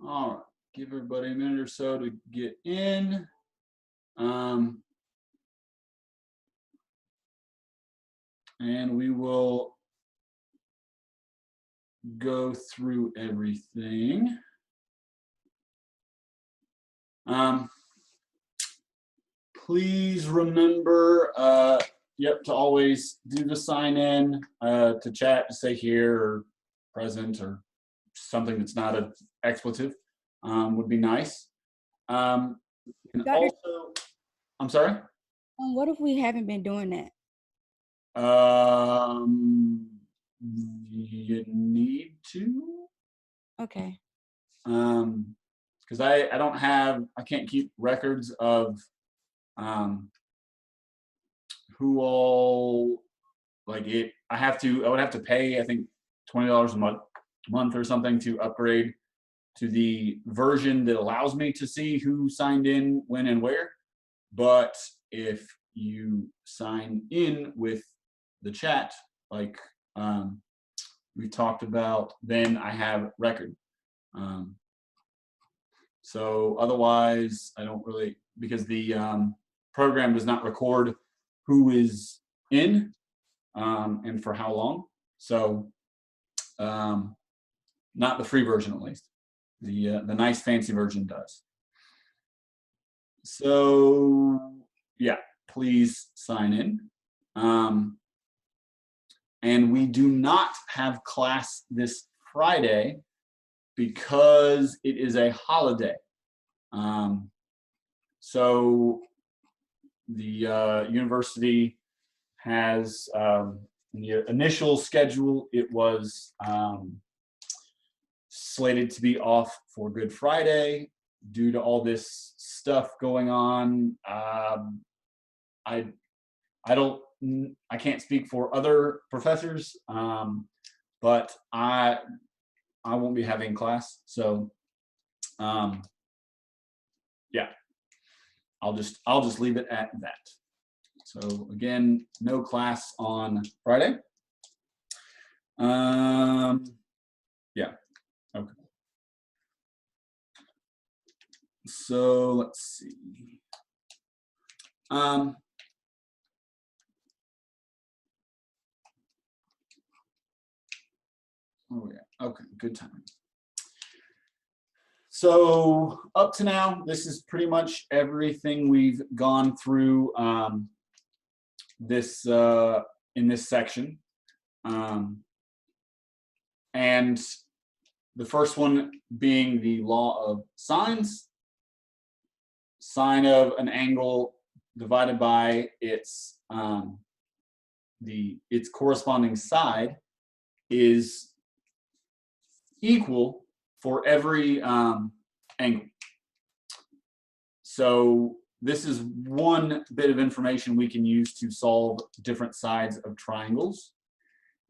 All right, give everybody a minute or so to get in. And we will go through everything. Please remember, to always do the sign in to chat, to say here or present or something that's not an expletive would be nice. And Dr. also, I'm sorry? What if we haven't been doing that? You need to. Okay. Because I can't keep records of who all like it. I would have to pay, I think, $20 a month or something to upgrade to the version that allows me to see who signed in, when, and where. But if you sign in with the chat, like we talked about, then I have record. So otherwise, I don't really, because the program does not record who is in and for how long. So not the free version, at least. The nice fancy version does. So yeah, please sign in. And we do not have class this Friday because it is a holiday. So the university has, in the initial schedule, it was slated to be off for Good Friday. Due to all this stuff going on, I can't speak for other professors, but I won't be having class. So yeah, I'll just leave it at that. So again, no class on Friday. Yeah, okay. So let's see. Oh yeah, okay, good time. So up to now, this is pretty much everything we've gone through this in this section. And the first one being the law of sines. Sine of an angle divided by its corresponding side is equal for every angle. So this is one bit of information we can use to solve different sides of triangles.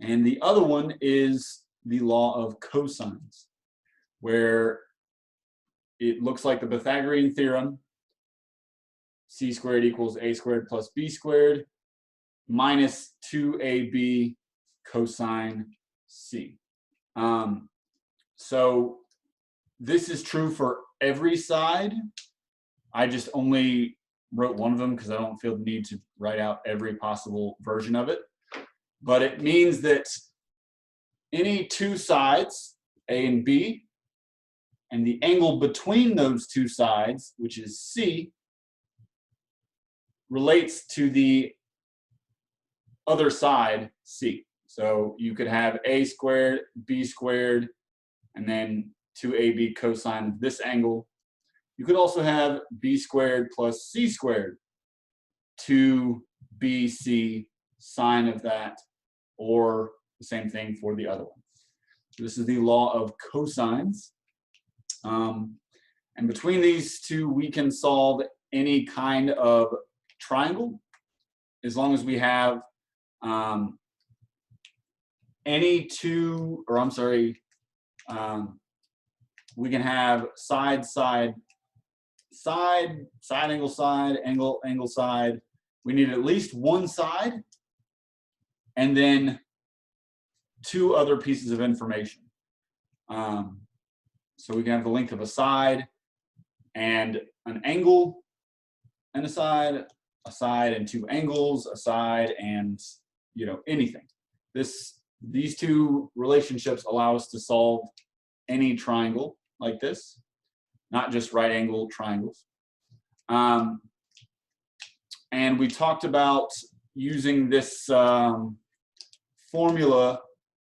And the other one is the law of cosines, where it looks like the Pythagorean theorem, c squared equals a squared plus b squared minus 2ab cosine c. So this is true for every side. I just only wrote one of them because I don't feel the need to write out every possible version of it. But it means that any two sides, A and B, and the angle between those two sides, which is C, relates to the other side, C. So you could have A squared, B squared, and then 2AB cosine of this angle. You could also have B squared plus C squared, 2BC sine of that, or the same thing for the other one. So this is the law of cosines. And between these two, we can solve any kind of triangle as long as we have any two, or I'm sorry, we can have side, angle, side, angle, side. We need at least one side and then two other pieces of information. So we can have the length of a side and an angle and a side and two angles, a side and, you know, anything. These two relationships allow us to solve any triangle like this, not just right angle triangles. And we talked about using this formula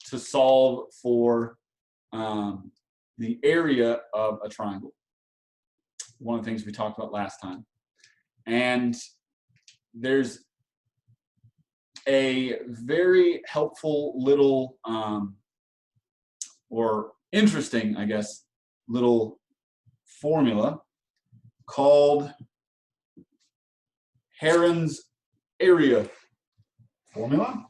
to solve for the area of a triangle. One of the things we talked about last time. And there's a very helpful little, or interesting, I guess, little formula called Heron's area formula,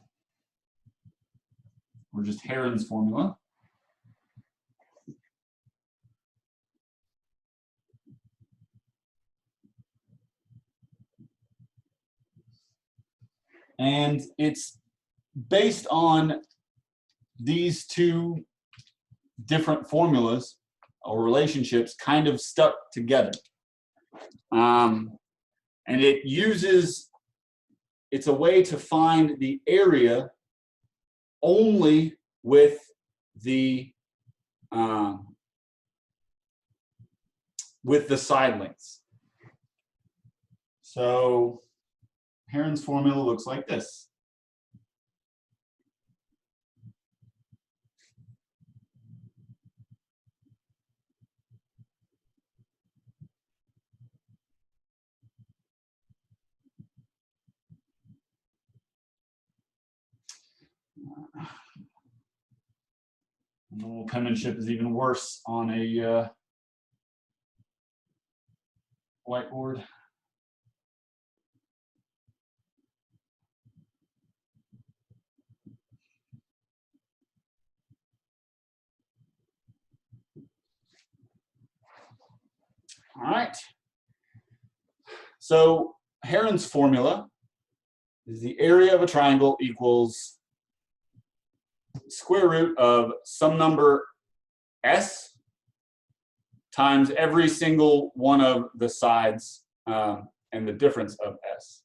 or just Heron's formula. And it's based on these two different formulas or relationships kind of stuck together. And it's a way to find the area only with the side lengths. So Heron's formula looks like this. The little penmanship is even worse on a whiteboard. All right. So Heron's formula is the area of a triangle equals square root of some number s times every single one of the sides and the difference of s.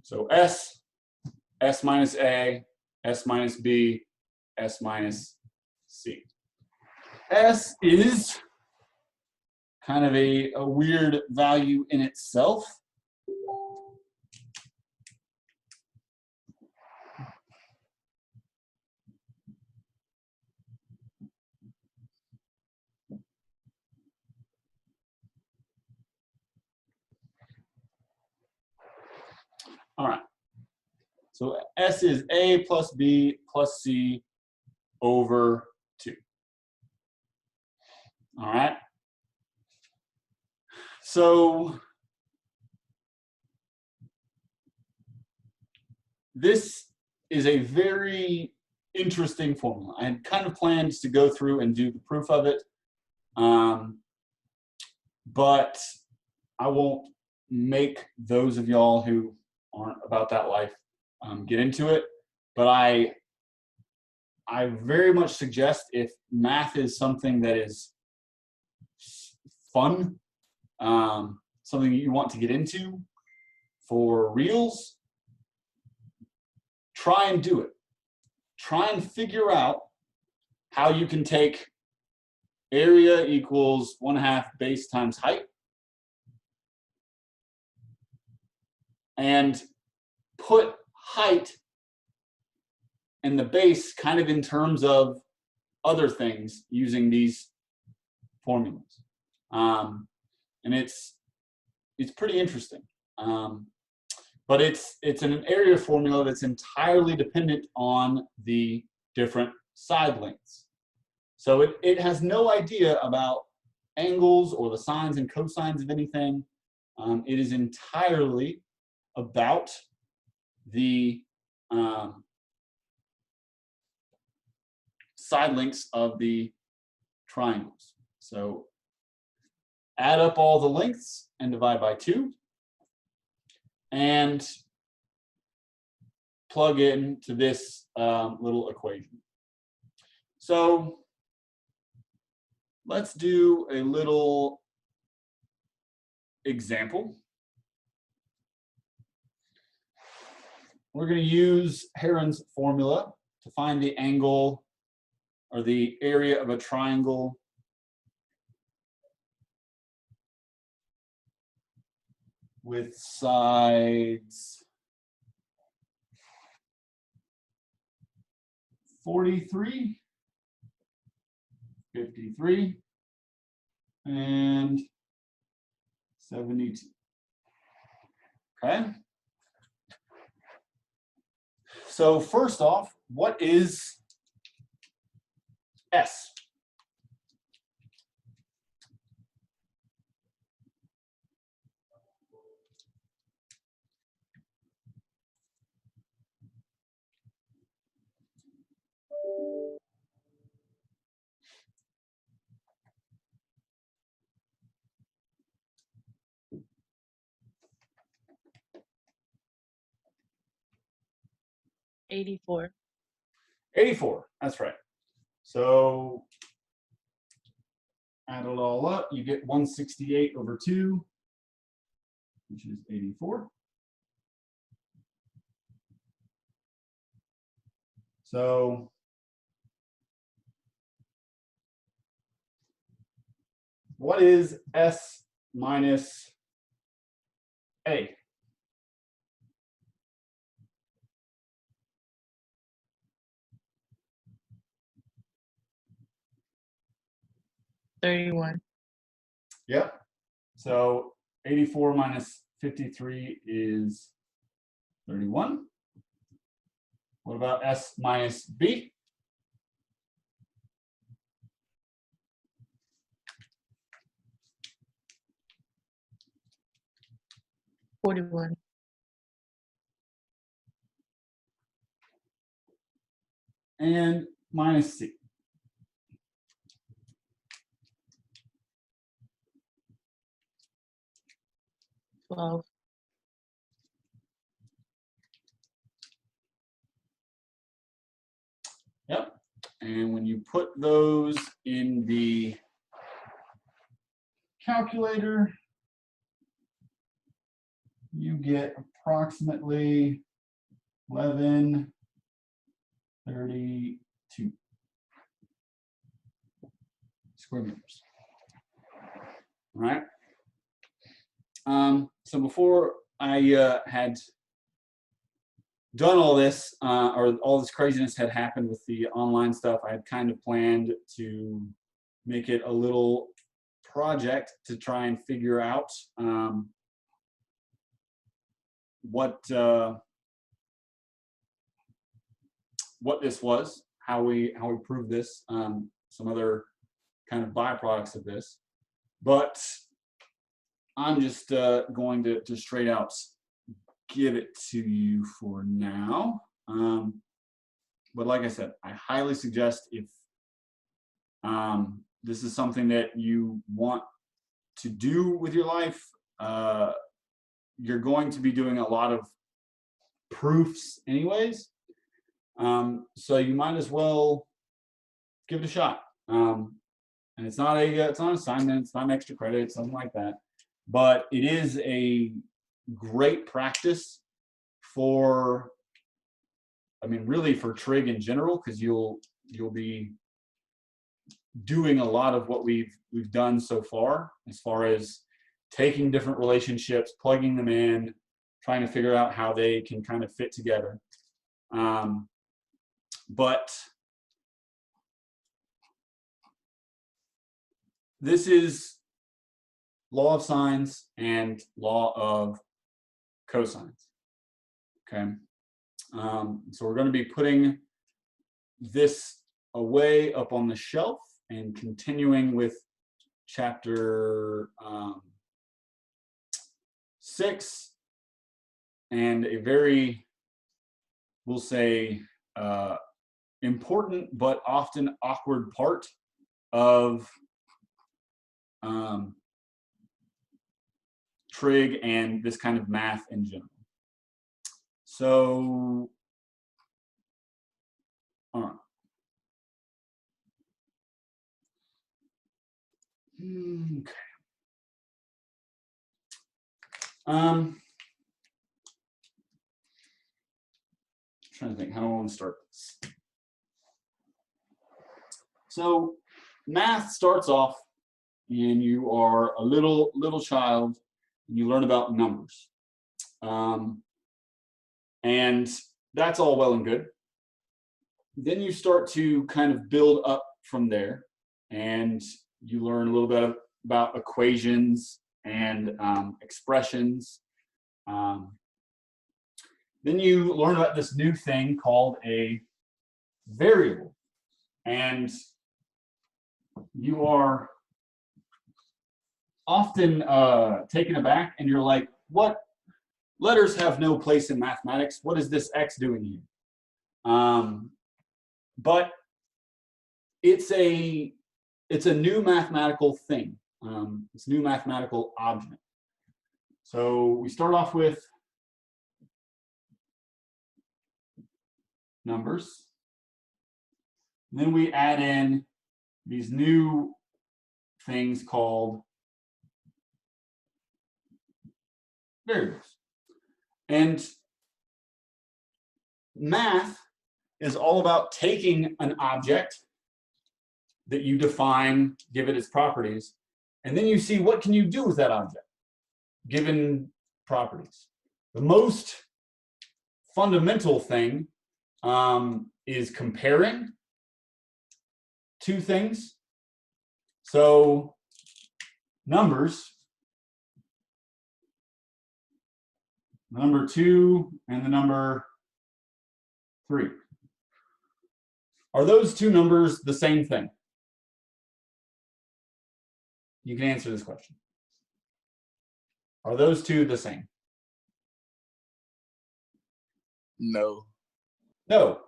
So s minus a, s minus b, s minus c. S is kind of a weird value in itself. All right. So S is A plus B plus C over 2. All right. So this is a very interesting formula. I had kind of planned to go through and do the proof of it, but I won't make those of y'all who aren't about that life get into it. But I very much suggest, if math is something that is fun, something you want to get into for reals, try and do it. Try and figure out how you can take area equals 1/2 base times height and put height and the base kind of in terms of other things using these formulas. And it's pretty interesting. But it's an area formula that's entirely dependent on the different side lengths. So it has no idea about angles or the sines and cosines of anything. It is entirely about the side lengths of the triangles. So add up all the lengths and divide by 2. And plug into this little equation. So let's do a little example. We're going to use Heron's formula to find the angle or the area of a triangle with sides 43, 53, and 72. Okay. So first off, what is S? $84. 84, that's right. So add it all up, you get 168 over 2, which is 84. So what is S minus A? $31. Yep. So 84 minus 53 is 31. What about S minus B? $41. And minus C? $12. Yep. And when you put those in the calculator, you get approximately 1132 square meters. All right. So before I had done all this, or all this craziness had happened with the online stuff, I had kind of planned to make it a little project to try and figure out what this was, how we prove this, some other kind of byproducts of this. But I'm just going to straight out give it to you for now. But like I said, I highly suggest if this is something that you want to do with your life, you're going to be doing a lot of proofs anyways. So you might as well give it a shot. And it's not an assignment, it's not an extra credit, it's something like that. But it is a great practice for, I mean, really for trig in general, because you'll be doing a lot of what we've done so far as taking different relationships, plugging them in, trying to figure out how they can kind of fit together. But this is law of sines and law of cosines. Okay. So we're going to be putting this away up on the shelf and continuing with chapter 6, and a very, we'll say, important but often awkward part of trig and this kind of math in general. So, all right. Okay. Trying to think, how do I want to start this? So math starts off and you are a little child and you learn about numbers. And that's all well and good. Then you start to kind of build up from there and you learn a little bit about equations and expressions. Then you learn about this new thing called a variable. And you are often taken aback and you're like, what? Letters have no place in mathematics. What is this X doing here? But it's a new mathematical thing. It's a new mathematical object. So we start off with numbers. And then we add in these new things called variables. And math is all about taking an object that you define, give it its properties, and then you see what can you do with that object, given properties. The most fundamental thing is comparing two things. So numbers, the number 2 and the number 3. Are those two numbers the same thing? You can answer this question. Are those two the same? No. No.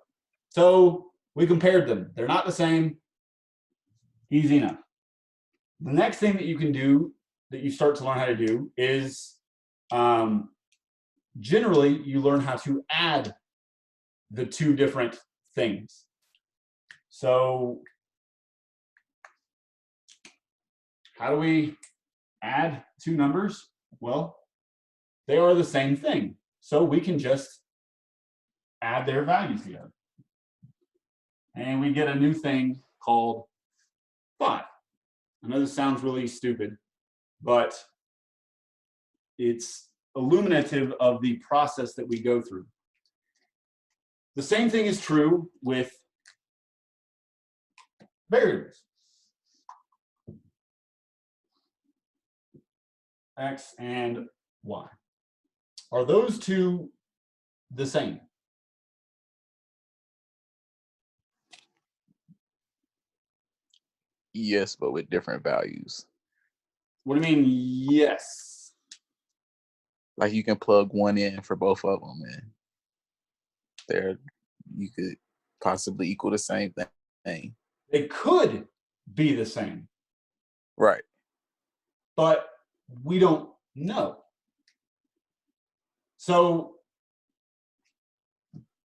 So we compared them. They're not the same. Easy enough. The next thing that you can do, that you start to learn how to do, is generally you learn how to add the two different things. So how do we add two numbers? Well, they are the same thing. So we can just add their values together. And we get a new thing called 5. I know this sounds really stupid, but it's illuminative of the process that we go through. The same thing is true with variables. X and Y. Are those two the same? Yes, but with different values. What do you mean, yes? Like you can plug one in for both of them, and you could possibly equal the same thing. They could be the same, Right. but we don't know. So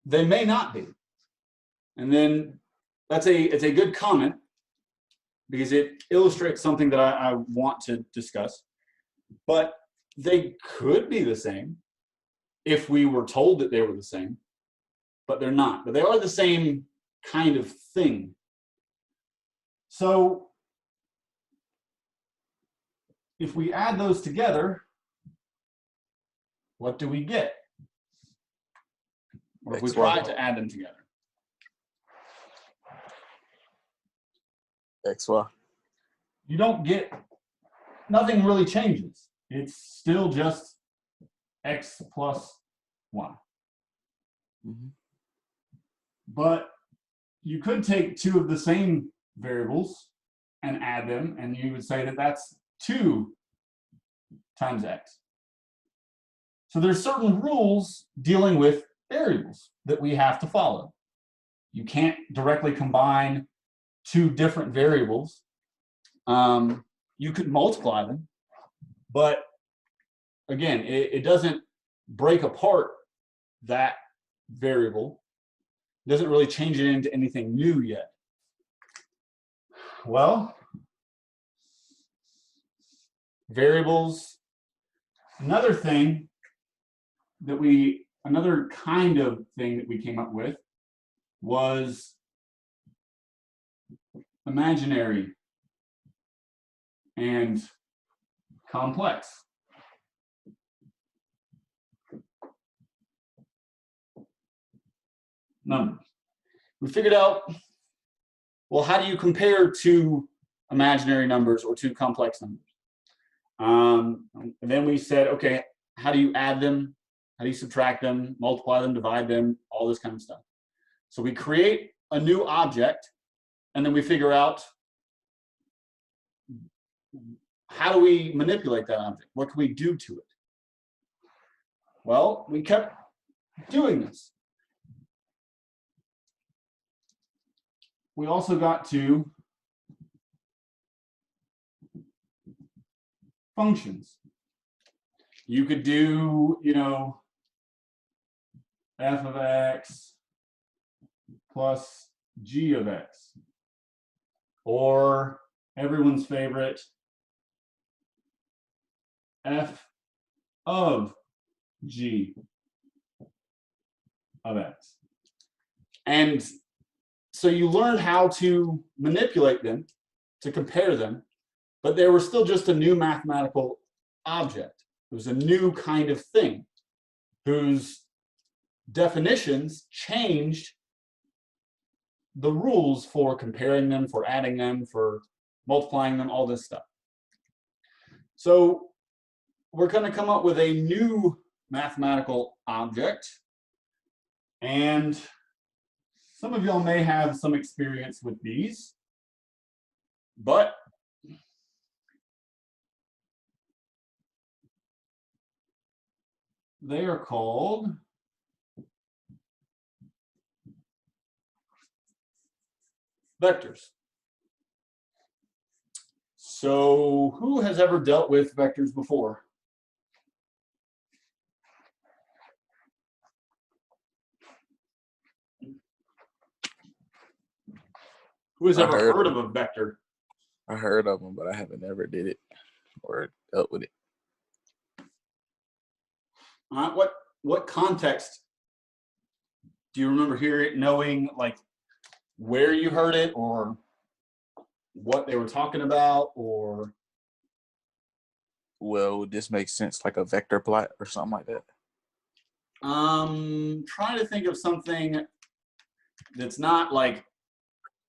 they may not be. And then it's a good comment because it illustrates something that I want to discuss. But they could be the same if we were told that they were the same, but they're not. But they are the same kind of thing. So if we add those together, what do we get? Or if we try to add them together? XY. You don't get, nothing really changes. It's still just X plus Y. Mm-hmm. But you could take two of the same variables and add them, and you would say that that's 2 times X. So there's certain rules dealing with variables that we have to follow. You can't directly combine two different variables. You could multiply them, but again, it doesn't break apart that variable. It doesn't really change it into anything new yet. Well, variables. Another kind of thing that we came up with was imaginary and complex. Numbers. We figured out, well, how do you compare two imaginary numbers or two complex numbers? And then we said, okay, how do you add them? How do you subtract them, multiply them, divide them, all this kind of stuff. So we create a new object, and then we figure out, how do we manipulate that object? What can we do to it? Well, we kept doing this. We also got to functions. You could do, f of x plus g of x, or everyone's favorite, f of g of x. And so you learned how to manipulate them, to compare them, but they were still just a new mathematical object. It was a new kind of thing whose definitions changed the rules for comparing them, for adding them, for multiplying them, all this stuff. So we're going to come up with a new mathematical object, and some of y'all may have some experience with these, but they are called vectors. So who has ever dealt with vectors before? Who has ever heard of a vector? I heard of them, but I haven't ever did it or dealt with it. What context do you remember hearing, knowing, like where you heard it or what they were talking about? Or well, would this make sense, like a vector plot or something like that? Trying to think of something that's not like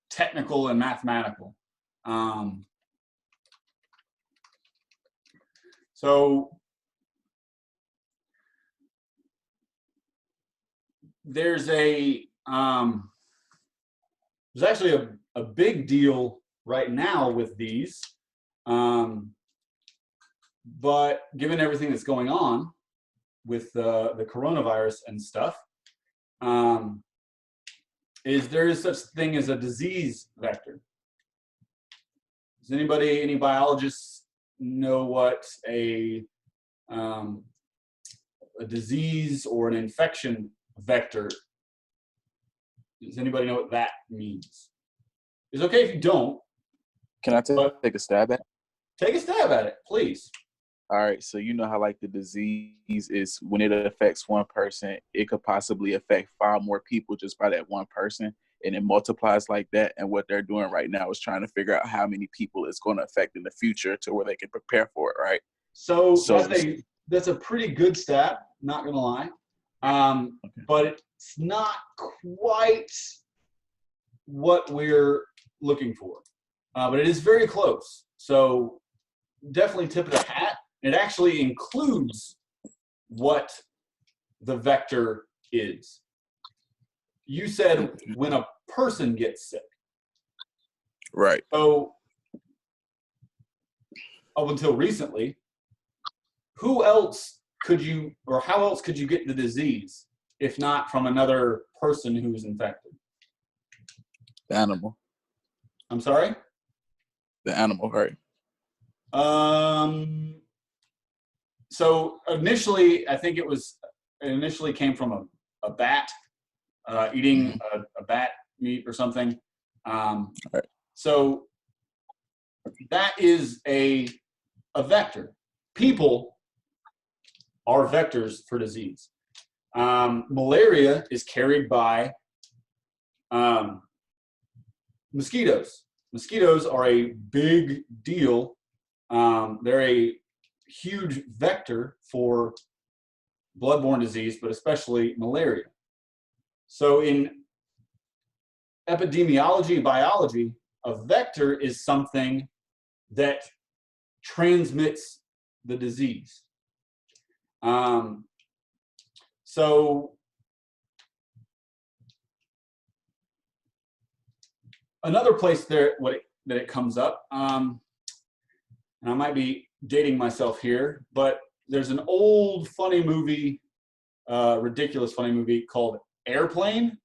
technical and mathematical. So there's actually a big deal right now with these, but given everything that's going on with the coronavirus and stuff, there is such thing as a disease vector. Does any biologists know what a disease or an infection vector? Does anybody know what that means? It's okay if you don't. Can I take a stab at it? Take a stab at it, please. All right, so you know how like the disease is, when it affects one person, it could possibly affect 5 more people just by that one person, and it multiplies like that. And what they're doing right now is trying to figure out how many people it's going to affect in the future to where they can prepare for it, right? So that's a pretty good stat, not gonna lie, Okay. but it's not quite what we're looking for, but it is very close. So definitely tip of the hat. It actually includes what the vector is. You said when a person gets sick. Right. So up until recently, how else could you get the disease if not from another person who's infected? The animal. I'm sorry? The animal, right? So initially, I think it initially came from a bat, eating a bat meat or something. Right. So that is a a vector. People are vectors for disease. Malaria is carried by mosquitoes. Mosquitoes are a big deal. They're a huge vector for bloodborne disease, but especially malaria. So in epidemiology and biology, a vector is something that transmits the disease. So another place there that it comes up, and I might be dating myself here, but there's an old funny movie, ridiculous funny movie called Airplane.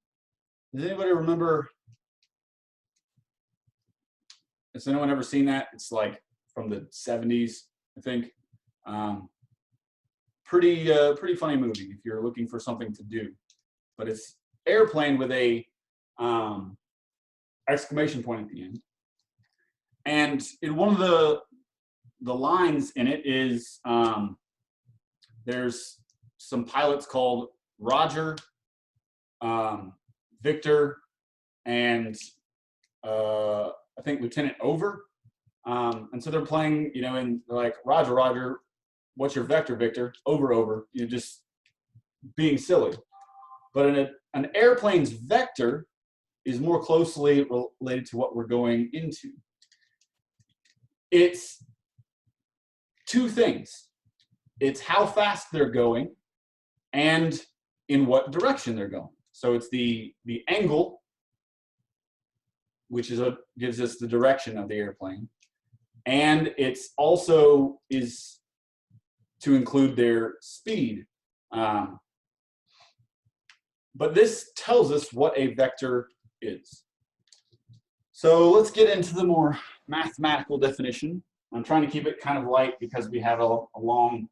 Does anybody remember? Has anyone ever seen that? It's like from the 70s, I think. Pretty funny movie if you're looking for something to do. But it's Airplane with a exclamation point at the end. And in one of the lines in it is there's some pilots called Roger, Victor, and I think Lieutenant Over. And so they're playing, you know, and they're like, Roger, Roger, what's your vector, Victor? Over, over. You're just being silly. But an airplane's vector is more closely related to what we're going into. It's two things. It's how fast they're going and in what direction they're going. So it's the angle, which gives us the direction of the airplane. And it's also is to include their speed. But this tells us what a vector is. So let's get into the more mathematical definition. I'm trying to keep it kind of light because we have a long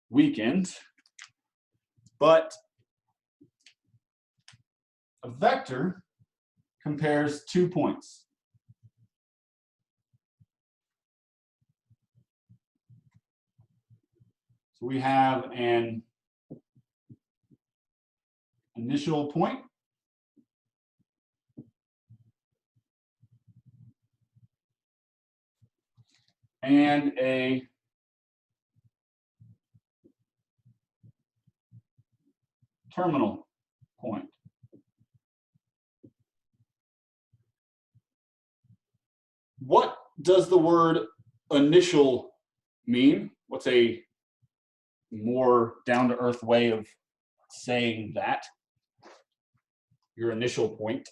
weekend. But a vector compares 2 points. So we have an initial point and a terminal point. What does the word initial mean? What's a more down-to-earth way of saying that? Your initial point.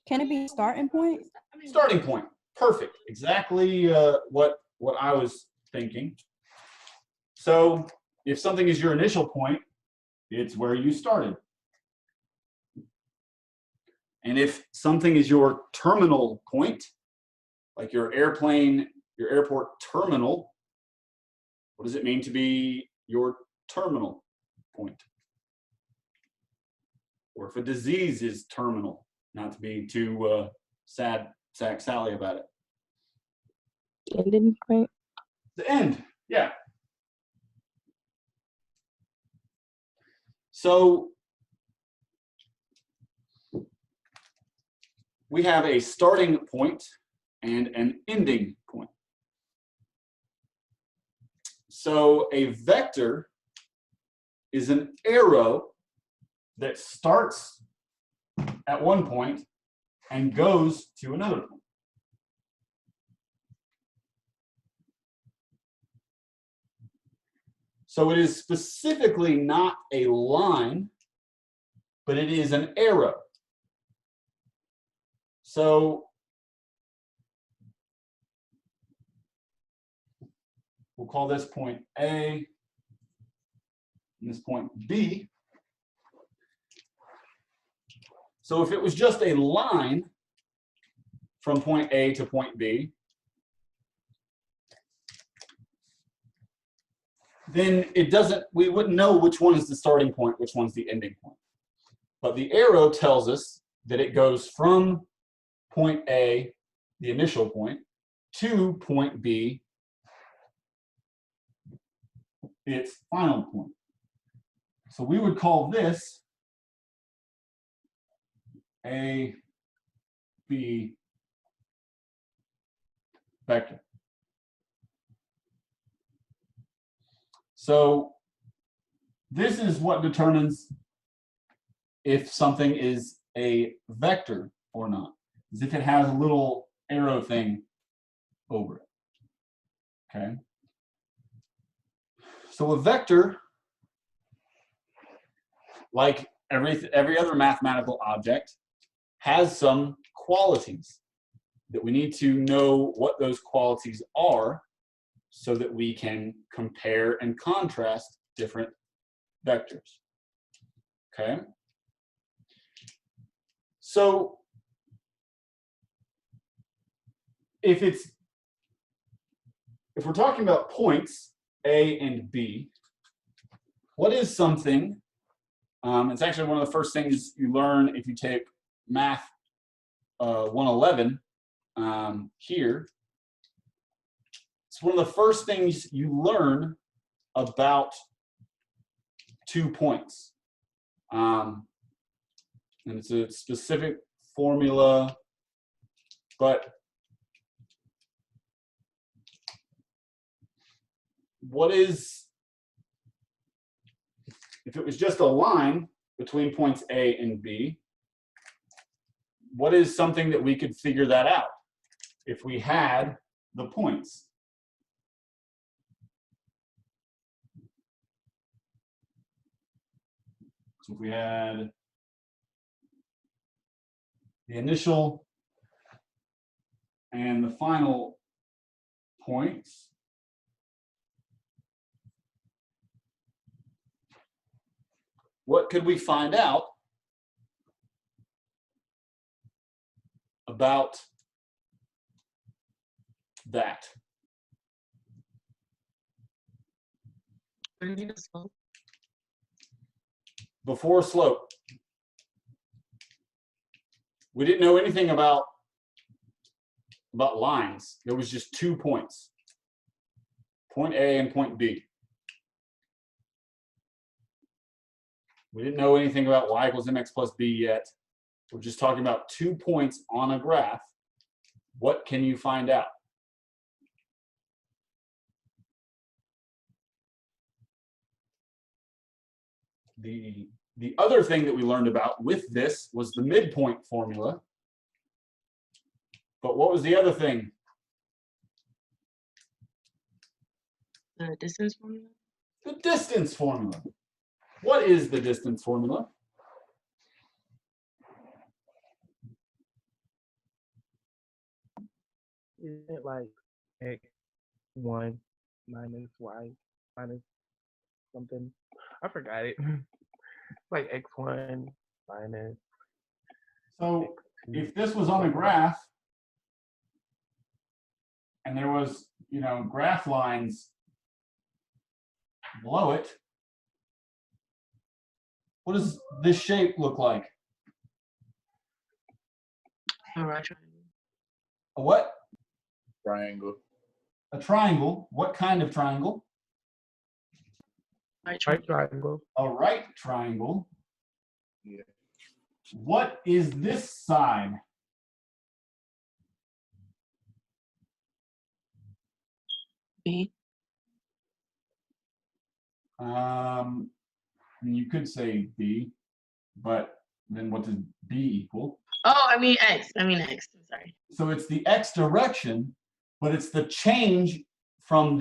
Can it be starting point? Starting point. Perfect. Exactly what I was thinking. So if something is your initial point, it's where you started. And if something is your terminal point, like your airplane, your airport terminal, what does it mean to be your terminal point? Or if a disease is terminal, not to be too sad, sack Sally about it. Ending point. The end, yeah. So we have a starting point and an ending point. So a vector is an arrow that starts at one point and goes to another point. So it is specifically not a line, but it is an arrow. So we'll call this point A and this point B. So if it was just a line from point A to point B, then we wouldn't know which one is the starting point, which one's the ending point. But the arrow tells us that it goes from point A the initial point, to point B, its final point. So we would call this A, B vector. So this is what determines if something is a vector or not, is if it has a little arrow thing over it. Okay. So a vector, like every other mathematical object, has some qualities that we need to know what those qualities are so that we can compare and contrast different vectors. Okay? So if we're talking about points A and B, what is something? It's actually one of the first things you learn if you take Math 111 here. It's one of the first things you learn about 2 points. And it's a specific formula, but what is, if it was just a line between points A and B, what is something that we could figure that out if we had the points? So if we had the initial and the final points, what could we find out about that? Before slope, we didn't know anything about lines. There was just 2 points, point A and point B. We didn't know anything about y equals mx plus b yet. We're just talking about 2 points on a graph. What can you find out? The other thing that we learned about with this was the midpoint formula. But what was the other thing? The distance formula? The distance formula. What is the distance formula? Isn't it like x1 minus y minus something? I forgot it. Like x1 minus. So if this was on a graph and there was, graph lines below it, what does this shape look like? A right triangle. A what? Triangle. A triangle. What kind of triangle? Right Right triangle. triangle. A right triangle. Yeah. What is this side? B. You could say B, but then what does B equal? Oh, I mean X. I'm sorry. So it's the X direction, but it's the change from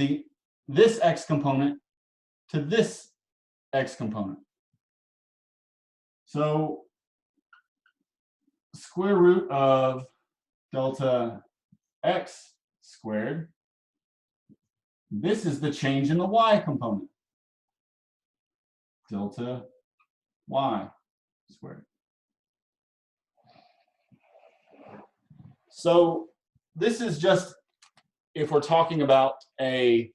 this X component to this X component. So square root of delta X squared, this is the change in the Y component. Delta Y squared. So this is just if we're talking about a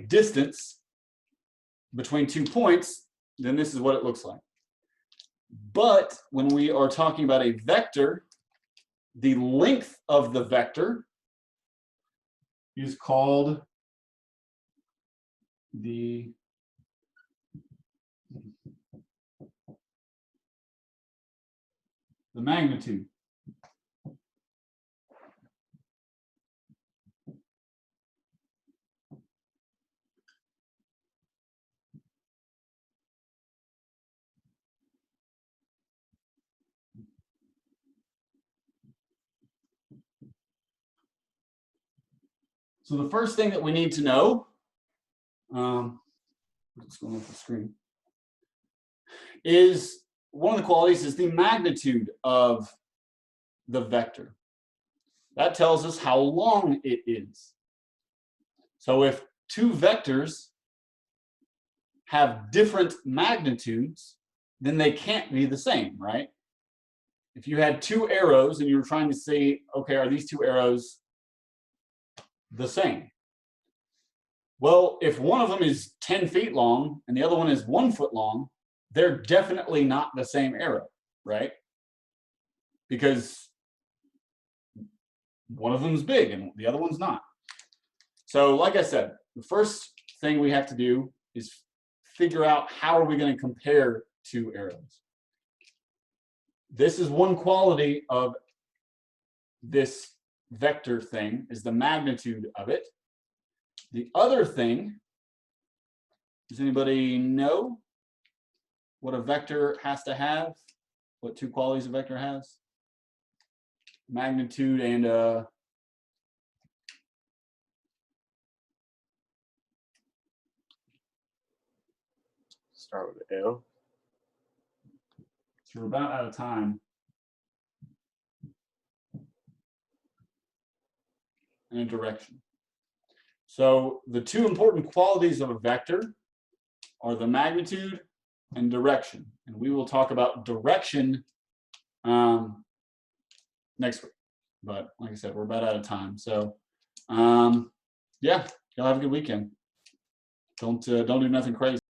distance between 2 points, then this is what it looks like. But when we are talking about a vector, the length of the vector is called the magnitude. So the first thing that we need to know, what's going on with the screen, is one of the qualities is the magnitude of the vector. That tells us how long it is. So if two vectors have different magnitudes, then they can't be the same, right? If you had two arrows and you were trying to say, okay, are these two arrows the same? Well, if one of them is 10 feet long and the other one is 1 foot long, they're definitely not the same arrow, right? Because one of them is big and the other one's not. So like I said, the first thing we have to do is figure out how are we going to compare two arrows. This is one quality of this vector thing, is the magnitude of it. The other thing, does anybody know what a vector has to have? What two qualities a vector has? Magnitude and Start with the L. so we're about out of time. And a direction. So the two important qualities of a vector are the magnitude and direction. And we will talk about direction next week. But like I said, we're about out of time. So yeah, y'all have a good weekend. Don't do nothing crazy.